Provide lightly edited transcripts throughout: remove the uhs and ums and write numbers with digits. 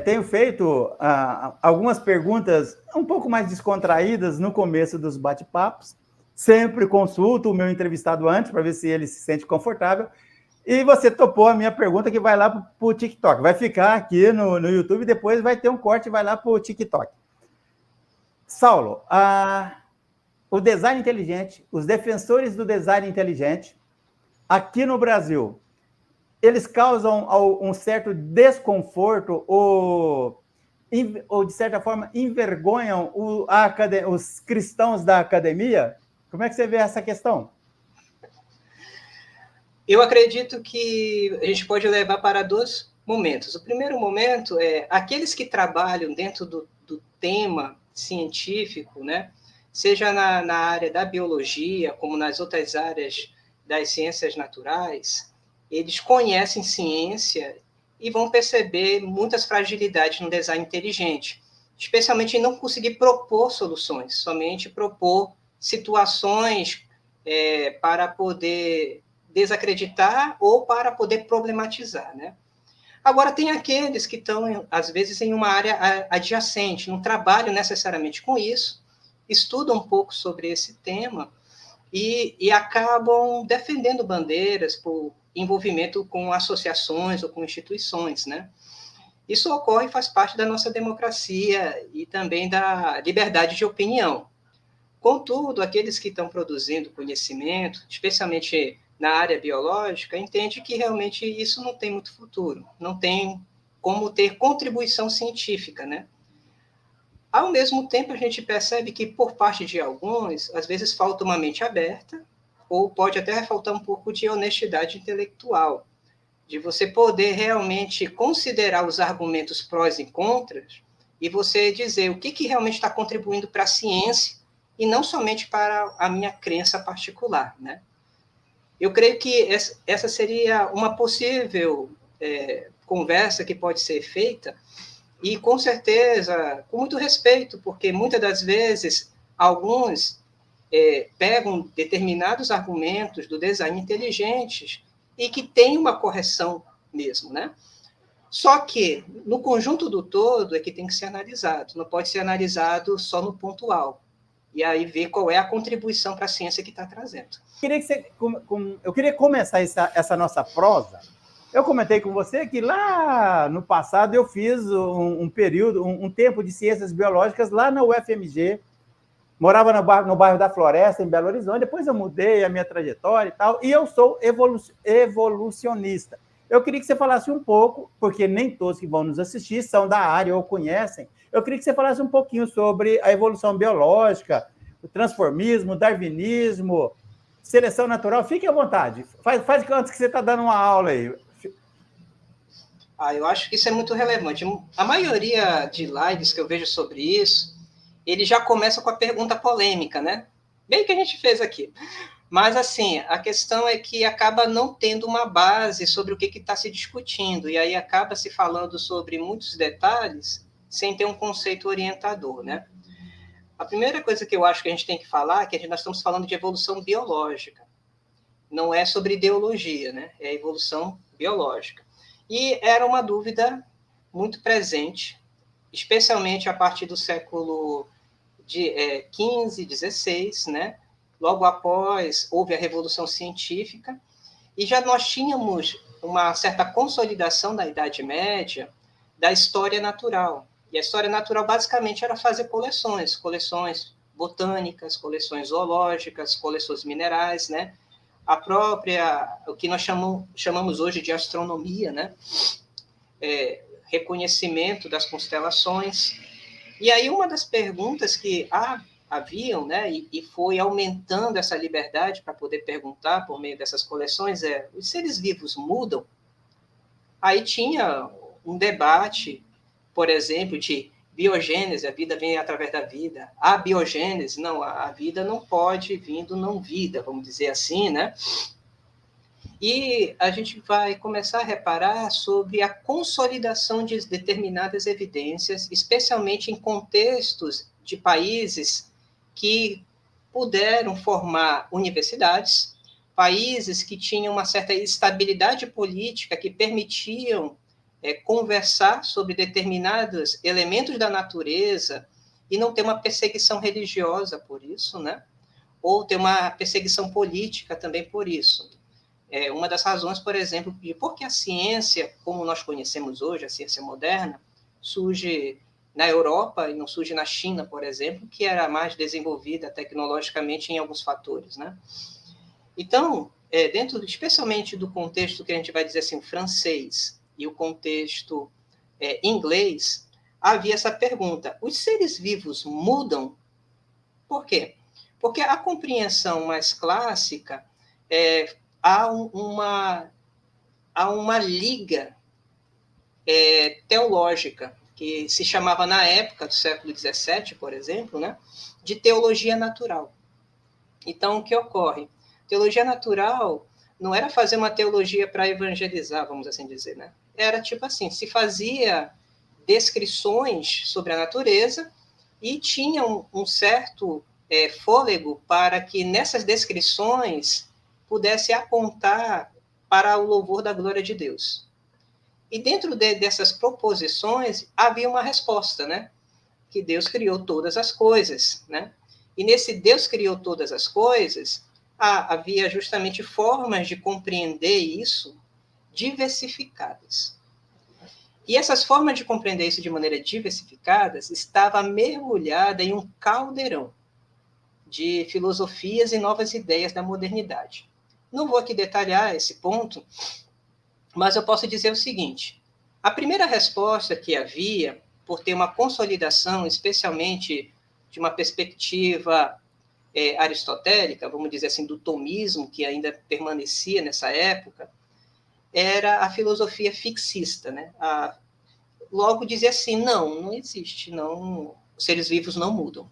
tenho feito algumas perguntas um pouco mais descontraídas no começo dos bate-papos. Sempre consulto o meu entrevistado antes para ver se ele se sente confortável. E você topou a minha pergunta que vai lá para o TikTok. Vai ficar aqui no YouTube, depois vai ter um corte e vai lá para o TikTok. Saulo, o design inteligente, os defensores do design inteligente, aqui no Brasil, eles causam um certo desconforto ou de certa forma, envergonham os cristãos da academia? Como é que você vê essa questão? Eu acredito que a gente pode levar para dois momentos. O primeiro momento é aqueles que trabalham dentro do tema científico, né? Seja na área da biologia, como nas outras áreas das ciências naturais, eles conhecem ciência e vão perceber muitas fragilidades no design inteligente, especialmente em não conseguir propor soluções, somente propor situações para poder desacreditar ou para poder problematizar, né? Agora, tem aqueles que estão, às vezes, em uma área adjacente, não trabalham necessariamente com isso, estudam um pouco sobre esse tema e acabam defendendo bandeiras por envolvimento com associações ou com instituições, né? Isso ocorre e faz parte da nossa democracia e também da liberdade de opinião. Contudo, aqueles que estão produzindo conhecimento, especialmente na área biológica, entende que realmente isso não tem muito futuro, não tem como ter contribuição científica, né? Ao mesmo tempo, a gente percebe que, por parte de alguns, às vezes falta uma mente aberta, ou pode até faltar um pouco de honestidade intelectual, de você poder realmente considerar os argumentos prós e contras, e você dizer o que realmente está contribuindo para a ciência, e não somente para a minha crença particular, né? Eu creio que essa seria uma possível conversa que pode ser feita, e com certeza, com muito respeito, porque muitas das vezes alguns pegam determinados argumentos do design inteligente e que tem uma correção mesmo, né? Só que, no conjunto do todo, é que tem que ser analisado, não pode ser analisado só no pontual, e aí ver qual é a contribuição para a ciência que está trazendo. Eu queria começar essa nossa prosa. Eu comentei com você que lá no passado eu fiz um tempo de ciências biológicas lá na UFMG, morava no bairro da Floresta, em Belo Horizonte, depois eu mudei a minha trajetória e tal, e eu sou evolucionista. Eu queria que você falasse um pouco, porque nem todos que vão nos assistir são da área ou conhecem, eu queria que você falasse um pouquinho sobre a evolução biológica, o transformismo, o darwinismo, seleção natural. Fique à vontade. Faz antes que você está dando uma aula aí. Eu acho que isso é muito relevante. A maioria de lives que eu vejo sobre isso, ele já começa com a pergunta polêmica, né? Bem que a gente fez aqui. Mas, assim, a questão é que acaba não tendo uma base sobre o que está se discutindo, e aí acaba se falando sobre muitos detalhes sem ter um conceito orientador, né? A primeira coisa que eu acho que a gente tem que falar é que nós estamos falando de evolução biológica. Não é sobre ideologia, né? É evolução biológica. E era uma dúvida muito presente, especialmente a partir do século XV, XVI, né? Logo após, houve a Revolução Científica, e já nós tínhamos uma certa consolidação da Idade Média da história natural. E a história natural, basicamente, era fazer coleções botânicas, coleções zoológicas, coleções minerais, né? O que nós chamamos hoje de astronomia, né? Reconhecimento das constelações. E aí uma das perguntas que haviam, né, e foi aumentando essa liberdade para poder perguntar por meio dessas coleções os seres vivos mudam? Aí tinha um debate, por exemplo, de biogênese, a vida vem através da vida. A biogênese, não, a vida não pode vir do não vida, vamos dizer assim, né? E a gente vai começar a reparar sobre a consolidação de determinadas evidências, especialmente em contextos de países que puderam formar universidades, países que tinham uma certa estabilidade política que permitiam conversar sobre determinados elementos da natureza e não ter uma perseguição religiosa por isso, né? Ou ter uma perseguição política também por isso. Uma das razões, por exemplo, de por que a ciência, como nós conhecemos hoje, a ciência moderna, surge na Europa e não surge na China, por exemplo, que era mais desenvolvida tecnologicamente em alguns fatores, né? Então, dentro, especialmente do contexto que a gente vai dizer assim, francês e o contexto inglês, havia essa pergunta: os seres vivos mudam? Por quê? Porque a compreensão mais clássica há uma liga teológica, que se chamava, na época do século XVII, por exemplo, né, de teologia natural. Então, o que ocorre? Teologia natural não era fazer uma teologia para evangelizar, vamos assim dizer, né? Era tipo assim, se fazia descrições sobre a natureza e tinha um certo fôlego para que nessas descrições pudesse apontar para o louvor da glória de Deus. E dentro dessas proposições havia uma resposta, né? Que Deus criou todas as coisas, né? E nesse Deus criou todas as coisas, havia justamente formas de compreender isso diversificadas. E essas formas de compreender isso de maneira diversificadas estava mergulhada em um caldeirão de filosofias e novas ideias da modernidade. Não vou aqui detalhar esse ponto, mas eu posso dizer o seguinte: a primeira resposta que havia, por ter uma consolidação, especialmente de uma perspectiva aristotélica, vamos dizer assim, do tomismo, que ainda permanecia nessa época, era a filosofia fixista, né? Logo dizia assim, não existe, não, os seres vivos não mudam.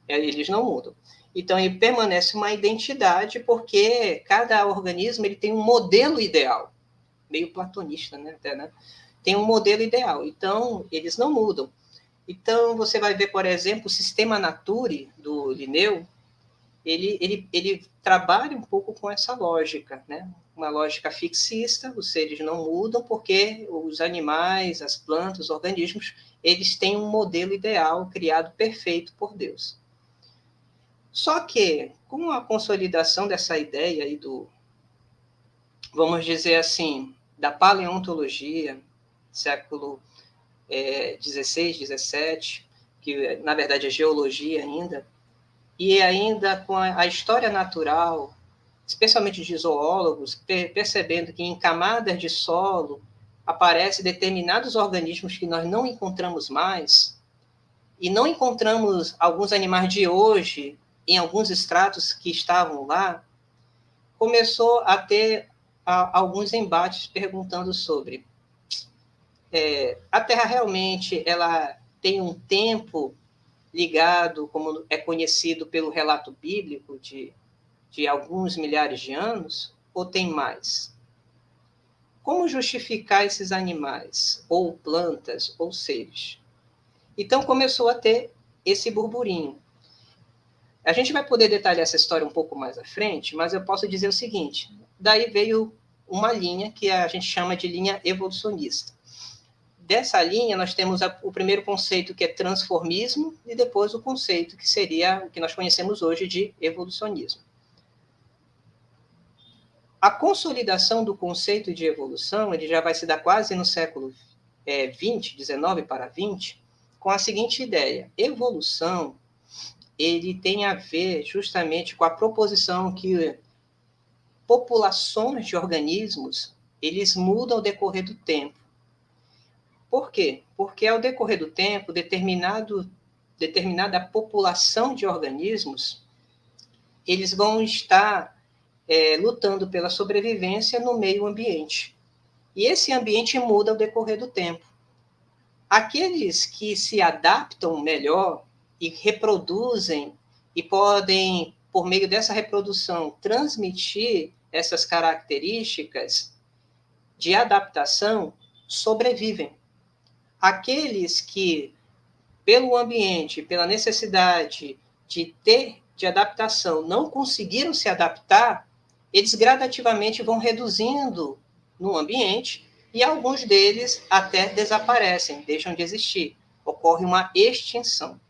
Eles não mudam. Então, ele permanece uma identidade, porque cada organismo ele tem um modelo ideal, meio platonista, né? Até, né? Tem um modelo ideal, então eles não mudam. Então, você vai ver, por exemplo, o sistema Nature, do Linneu, ele trabalha um pouco com essa lógica, né? Uma lógica fixista, os seres não mudam porque os animais, as plantas, os organismos, eles têm um modelo ideal criado perfeito por Deus. Só que, com a consolidação dessa ideia aí vamos dizer assim, da paleontologia, século XVI, XVII, que na verdade é geologia ainda, e ainda com a história natural, especialmente de zoólogos, percebendo que em camadas de solo aparecem determinados organismos que nós não encontramos mais, e não encontramos alguns animais de hoje em alguns estratos que estavam lá, começou a ter alguns embates perguntando sobre a Terra realmente ela tem um tempo ligado, como é conhecido pelo relato bíblico, de alguns milhares de anos, ou tem mais? Como justificar esses animais, ou plantas, ou seres? Então começou a ter esse burburinho. A gente vai poder detalhar essa história um pouco mais à frente, mas eu posso dizer o seguinte: daí veio uma linha que a gente chama de linha evolucionista. Dessa linha, nós temos o primeiro conceito, que é transformismo, e depois o conceito que seria o que nós conhecemos hoje de evolucionismo. A consolidação do conceito de evolução, ele já vai se dar quase no século XX, 19 para 20, com a seguinte ideia: evolução, ele tem a ver justamente com a proposição que populações de organismos, eles mudam ao decorrer do tempo. Por quê? Porque ao decorrer do tempo, determinada população de organismos, eles vão estar lutando pela sobrevivência no meio ambiente. E esse ambiente muda ao decorrer do tempo. Aqueles que se adaptam melhor e reproduzem e podem, por meio dessa reprodução, transmitir essas características de adaptação, sobrevivem. Aqueles que, pelo ambiente, pela necessidade de adaptação, não conseguiram se adaptar, eles gradativamente vão reduzindo no ambiente e alguns deles até desaparecem, deixam de existir. Ocorre uma extinção.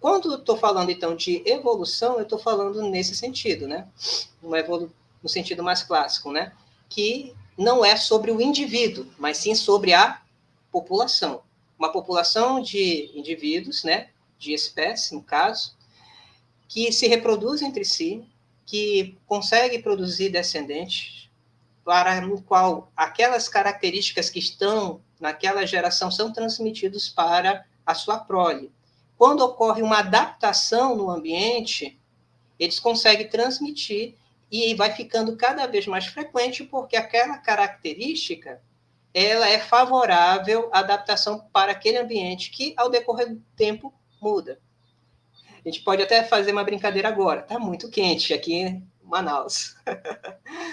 Quando estou falando, então, de evolução, eu estou falando nesse sentido, né? No sentido mais clássico, né? Que não é sobre o indivíduo, mas sim sobre a população. Uma população de indivíduos, né? De espécies, no caso, que se reproduzem entre si, que consegue produzir descendentes, para no qual aquelas características que estão naquela geração são transmitidas para a sua prole. Quando ocorre uma adaptação no ambiente, eles conseguem transmitir e vai ficando cada vez mais frequente porque aquela característica ela é favorável à adaptação para aquele ambiente que, ao decorrer do tempo, muda. A gente pode até fazer uma brincadeira agora. Está muito quente aqui em Manaus.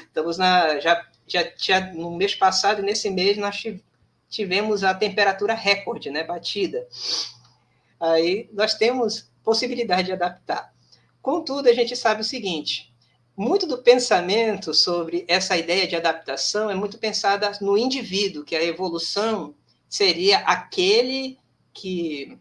Estamos já no mês passado e nesse mês nós tivemos a temperatura recorde, né, batida. Aí nós temos possibilidade de adaptar. Contudo, a gente sabe o seguinte, muito do pensamento sobre essa ideia de adaptação é muito pensada no indivíduo, que a evolução seria aquele que,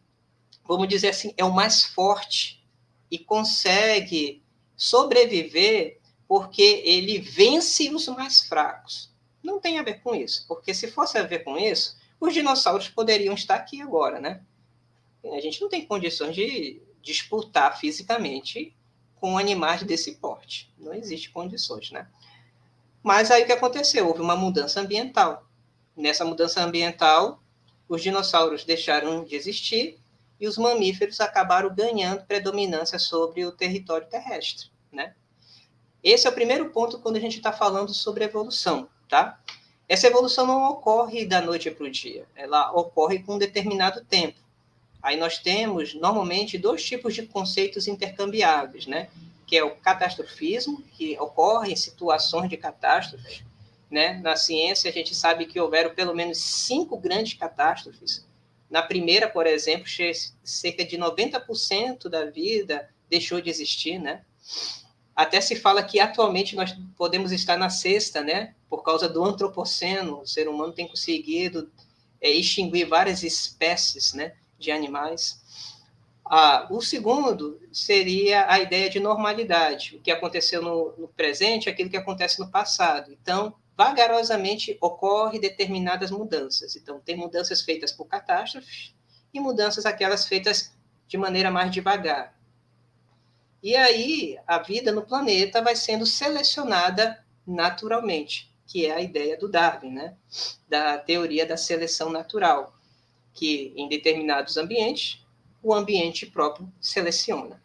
vamos dizer assim, é o mais forte e consegue sobreviver porque ele vence os mais fracos. Não tem a ver com isso, porque se fosse a ver com isso, os dinossauros poderiam estar aqui agora, né? A gente não tem condições de disputar fisicamente com animais desse porte. Não existe condições, né? Mas aí o que aconteceu? Houve uma mudança ambiental. Nessa mudança ambiental, os dinossauros deixaram de existir e os mamíferos acabaram ganhando predominância sobre o território terrestre, né? Esse é o primeiro ponto quando a gente está falando sobre evolução, tá? Essa evolução não ocorre da noite para o dia. Ela ocorre com um determinado tempo. Aí nós temos, normalmente, dois tipos de conceitos intercambiáveis, né? Que é o catastrofismo, que ocorre em situações de catástrofes, né? Na ciência, a gente sabe que houveram pelo menos 5 grandes catástrofes. Na primeira, por exemplo, cerca de 90% da vida deixou de existir, né? Até se fala que atualmente nós podemos estar na sexta, né? Por causa do antropoceno, o ser humano tem conseguido extinguir várias espécies, né, de animais. O segundo seria a ideia de normalidade, o que aconteceu no presente, aquilo que acontece no passado. Então, vagarosamente ocorre determinadas mudanças. Então, tem mudanças feitas por catástrofes e mudanças aquelas feitas de maneira mais devagar. E aí, a vida no planeta vai sendo selecionada naturalmente, que é a ideia do Darwin, né? Da teoria da seleção natural, que em determinados ambientes, o ambiente próprio seleciona.